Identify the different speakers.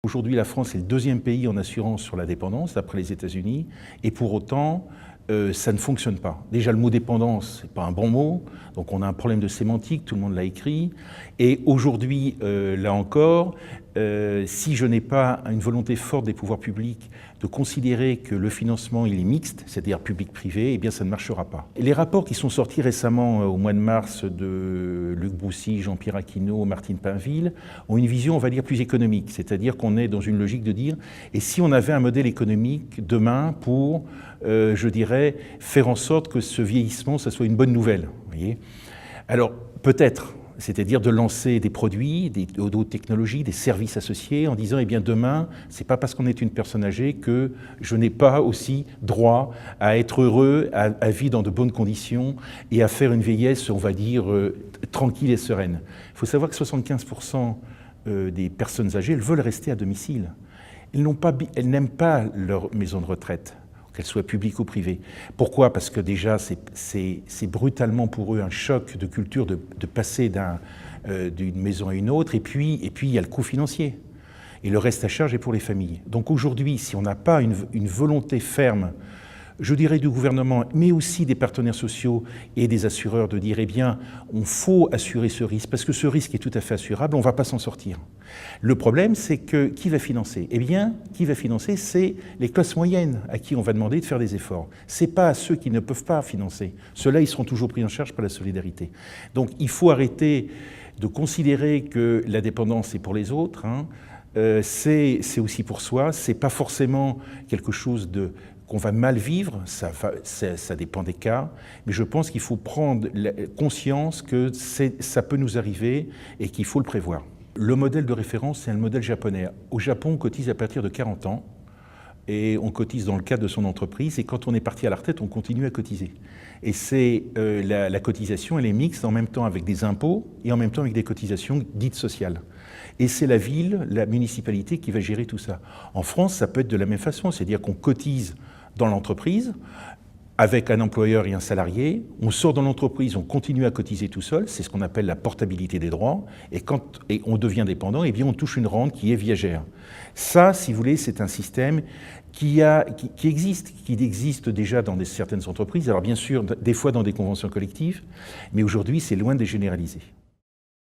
Speaker 1: Aujourd'hui, la France est le deuxième pays en assurance sur la dépendance, après les États-Unis, et pour autant, ça ne fonctionne pas. Déjà, le mot dépendance, c'est pas un bon mot, donc on a un problème de sémantique, tout le monde l'a écrit. Et aujourd'hui, là encore, si je n'ai pas une volonté forte des pouvoirs publics de considérer que le financement il est mixte, c'est-à-dire public-privé, eh bien ça ne marchera pas. Et les rapports qui sont sortis récemment au mois de mars de Luc Broussy, Jean-Pierre Aquino, Martine Pinville, ont une vision, on va dire, plus économique, c'est-à-dire qu'on est dans une logique de dire, et si on avait un modèle économique demain pour, je dirais, faire en sorte que ce vieillissement, ça soit une bonne nouvelle, vous voyez ? Alors, peut-être, c'est-à-dire de lancer des produits, des hautes technologies, des services associés, en disant, eh bien, demain, c'est pas parce qu'on est une personne âgée que je n'ai pas aussi droit à être heureux, à vivre dans de bonnes conditions et à faire une vieillesse, on va dire, tranquille et sereine. Il faut savoir que 75% des personnes âgées, elles veulent rester à domicile. Elles n'aiment pas leur maison de retraite, qu'elle soit publique ou privée. Pourquoi ? Parce que déjà, c'est brutalement pour eux un choc de culture de passer d'une maison à une autre, et puis il y a le coût financier. Et le reste à charge est pour les familles. Donc aujourd'hui, si on n'a pas une volonté ferme, je dirais du gouvernement, mais aussi des partenaires sociaux et des assureurs, de dire, eh bien, on faut assurer ce risque, parce que ce risque est tout à fait assurable, on ne va pas s'en sortir. Le problème, c'est que qui va financer ? Eh bien, qui va financer, c'est les classes moyennes, à qui on va demander de faire des efforts. Ce n'est pas à ceux qui ne peuvent pas financer. Ceux-là, ils seront toujours pris en charge par la solidarité. Donc, il faut arrêter de considérer que la dépendance est pour les autres, hein. C'est aussi pour soi, c'est pas forcément quelque chose qu'on va mal vivre, ça dépend des cas, mais je pense qu'il faut prendre conscience que ça peut nous arriver et qu'il faut le prévoir. Le modèle de référence, c'est le modèle japonais. Au Japon, on cotise à partir de 40 ans, et on cotise dans le cadre de son entreprise, et quand on est parti à la retraite, on continue à cotiser. Et c'est la cotisation, elle est mixte en même temps avec des impôts et en même temps avec des cotisations dites sociales. Et c'est la ville, la municipalité qui va gérer tout ça. En France, ça peut être de la même façon, c'est-à-dire qu'on cotise dans l'entreprise avec un employeur et un salarié, on sort dans l'entreprise, on continue à cotiser tout seul, c'est ce qu'on appelle la portabilité des droits, et quand on devient dépendant, eh bien on touche une rente qui est viagère. Ça, si vous voulez, c'est un système qui existe déjà dans certaines entreprises, alors bien sûr, des fois dans des conventions collectives, mais aujourd'hui, c'est loin de les généraliser.